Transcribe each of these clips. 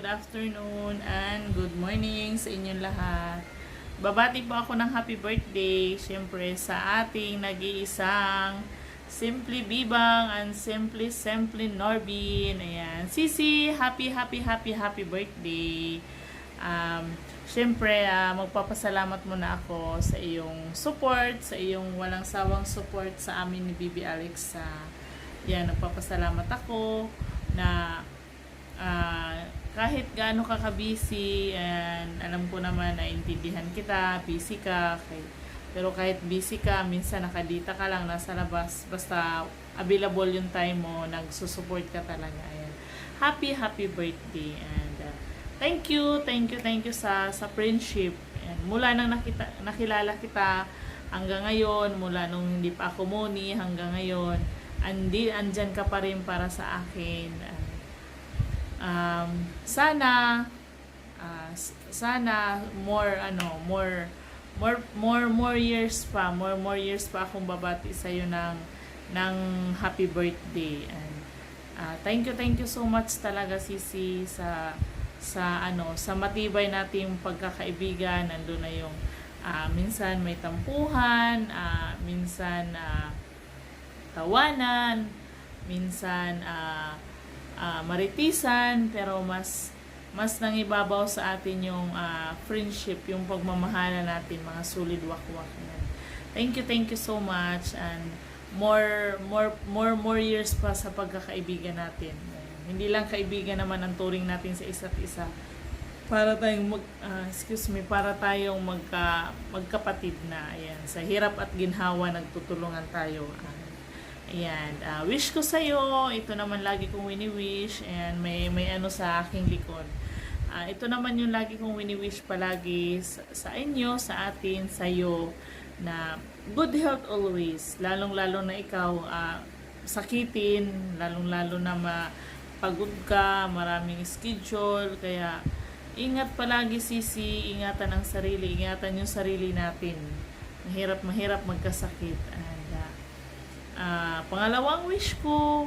good afternoon, and good morning sa inyong lahat. Babati po ako ng happy birthday, syempre sa ating nag-iisang Simply Bibang and Simply Norbin. Ayan. Sisi, happy birthday. Syempre, magpapasalamat muna ako sa iyong support, sa iyong walang sawang support sa amin ni Bibi Alexa. Yan, nagpapasalamat ako na kahit gaano ka busy, and alam ko naman na intindihan kita, busy ka, pero kahit busy ka, minsan nakadita ka lang, nasa labas, basta available yung time mo, nagsusupport ka talaga. Ayan. Happy birthday, and thank you sa friendship. Ayan. Mula nang nakilala kita hanggang ngayon, mula nung hindi pa ako Moni hanggang ngayon, andyan ka pa rin para sa akin. Sana more years pa akong babati sa iyo ng happy birthday. And thank you so much talaga, Sisi, sa matibay nating pagkakaibigan. Nandun na yung minsan may tampuhan, minsan tawanan, minsan maritisan, pero mas nangibabaw sa atin yung friendship, yung pagmamahala natin, mga solid wakwak. Thank you so much, and more years pa sa pagkakaibigan natin. Hindi lang kaibigan naman ang turing natin sa isa't isa. Para tayong magkapatid na. Ayan, sa hirap at ginhawa nagtutulungan tayo. Ayan, wish ko sa iyo, ito naman lagi kong wini-wish, and may ano sa aking likod. Ito naman yung lagi kong wini-wish palagi sa inyo, sa atin, sa iyo, na good health always. Lalong-lalo na ikaw, sakitin, lalong-lalo na mapagod ka, maraming schedule, kaya ingat palagi, Sisi, ingatan ang sarili, ingatan yung sarili natin. Mahirap magkasakit. Pangalawang wish ko,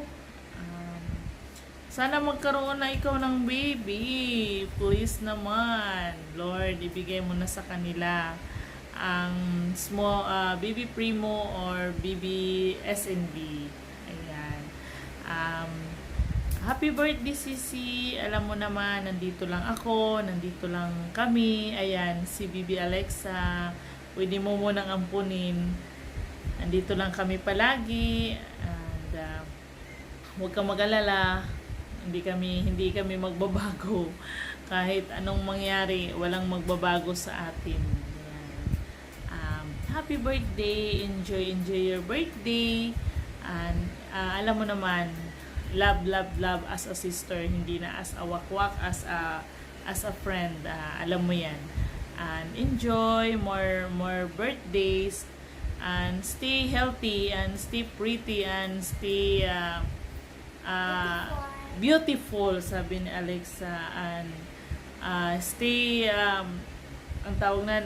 sana magkaroon na ikaw ng baby. Please naman, Lord, ibigay mo na sa kanila ang baby primo or baby SNB. Ayan. Happy birthday, Sisi. Alam mo naman, nandito lang ako, nandito lang kami. Ayan, si Bibi Alexa, pwede mo munang ampunin. Andito lang kami palagi, and huwag kang mag-alala, hindi kami magbabago. Kahit anong mangyari, walang magbabago sa atin. Happy birthday, enjoy your birthday, and alam mo naman, love as a sister, hindi na as a wakwak, as a friend. Alam mo yan, and enjoy more birthdays, and stay healthy, and stay pretty, and stay beautiful, sabi ni Alexa, and stay ang tawag nan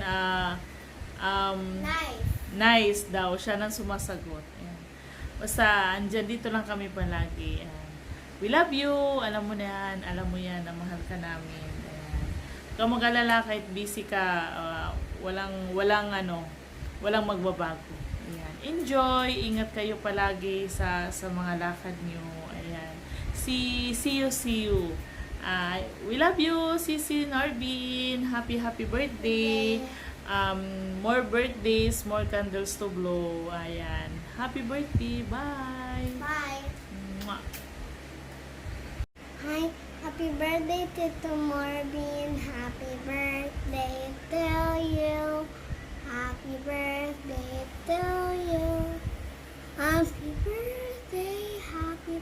nice daw, siya nang sumasagot. Ayan. Basta andyan, dito lang kami palagi. We love you, alam mo yan, na mahal ka namin. Ayan. Kung mag-alala, kahit busy ka, walang magbabago. Ayan. Enjoy, ingat kayo palagi sa mga lakad nyo. Ayan. See you. We love you, Sisi Norbin. Happy birthday. More birthdays, more candles to blow. Ayan. Happy birthday. Bye. Bye. Mwah. Hi. Happy birthday, Tito Morbin. Happy birthday to you. Happy birthday to you. Happy birthday to you.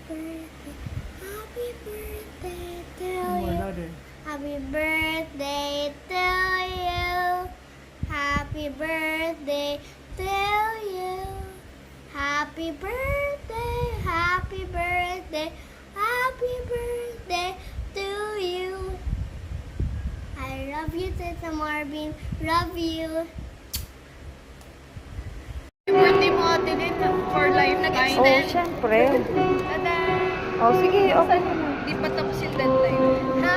Happy birthday to you. Happy birthday to you. Happy birthday to you. Happy birthday to you. I love you, Tita Morbin. Love you. Birthday mo, ate, din for lifetime. Oh, syempre. Tada! Oh, sige, okay na. Hindi pa tapos yung deadline.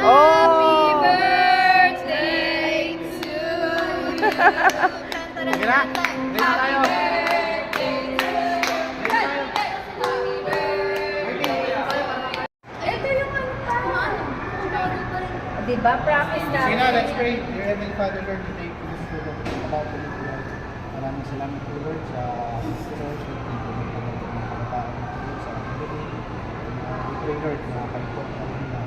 Oh! Birthday to you. Sige na. Ready tayo. Ito yung ano pa. Diba? Practice na. Sige na, let's pray. Dear Heavenly Father, Lord, we thank you this for the about to live, Lord. Maraming salamat po, Lord, sa Lord. We thank you, Lord, sa mga kabataan na tulog sa gabi. We pray, Lord, na kayo po na rin na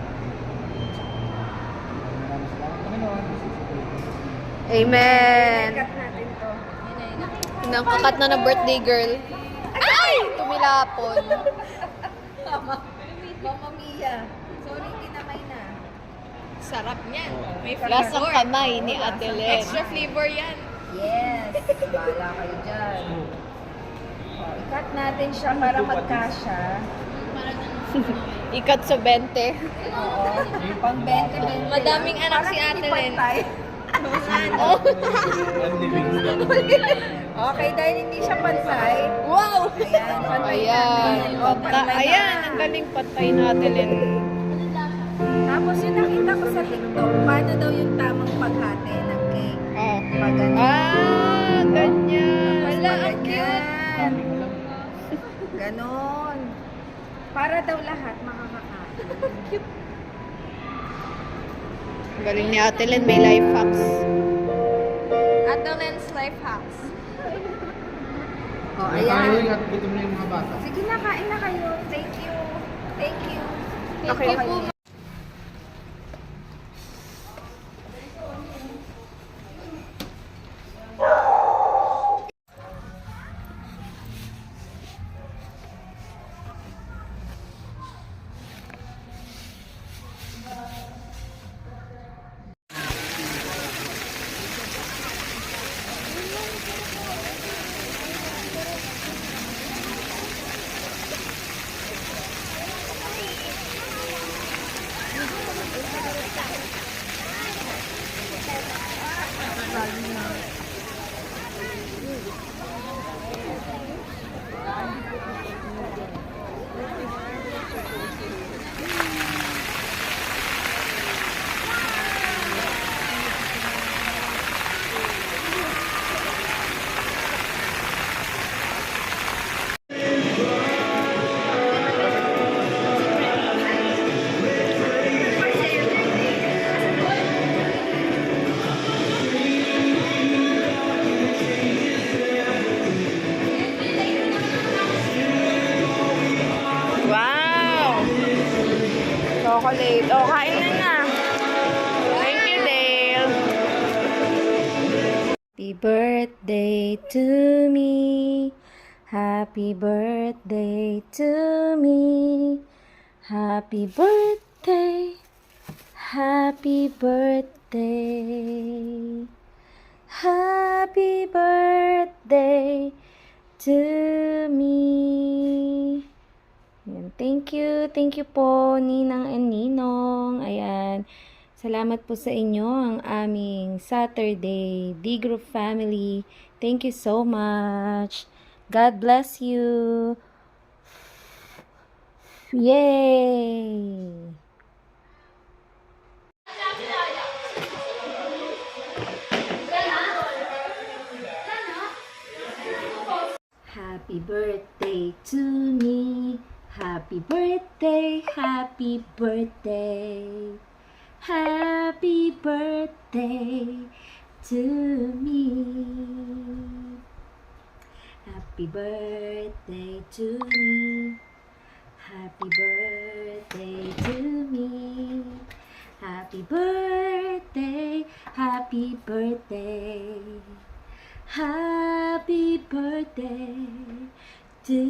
maraming salamat, Panginoon. Jesus, we pray. Amen. Nakakat na ng birthday girl. Ay! Tumilapon. Mama Mia. Sorry, kinamay na. Sarap niyan. May Lasang kamay ni Ate Len. Extra flavor yan. Yes, bahala kayo dyan. I-cut natin siya para magkasya. Ikat sa 20. Oo, pang 20. Madaming anak si Ate Len. Oh. Okay, dahil hindi siya pantay. Wow! Ayan, pantay Ayan. natin. Oh, pantay Ayan, na. ang galing patay na Ate Len. Tapos yung nakita ko sa TikTok, paano daw yung tamang paghati ng cake. Oh. Pag ganun. Ganyan. Tapos Wala, pag ang cute. ganyan. Ganon. Para daw lahat makakakain. Ang galing ni Ate Len, may life hacks. Ate Len's life hacks. Oh, Ay, tayo, ayan. at gutom na yung mga bata. Sige na, kain na kayo. Thank you. Thank you. Okay po. Wow! Chocolate. Oh, kain na na. Thank you, Dale. Happy birthday to me. Happy birthday to me. Happy birthday. Happy birthday. Happy birthday to me. Ayan, thank you po Ninang and Ninong. Ayan, salamat po sa inyo ang aming Saturday D-Group family. Thank you so much. God bless you. Yay! Happy birthday to me. Happy birthday, happy birthday. Happy birthday to me. Happy birthday to me. Happy birthday to me. Happy birthday, happy birthday. Happy birthday to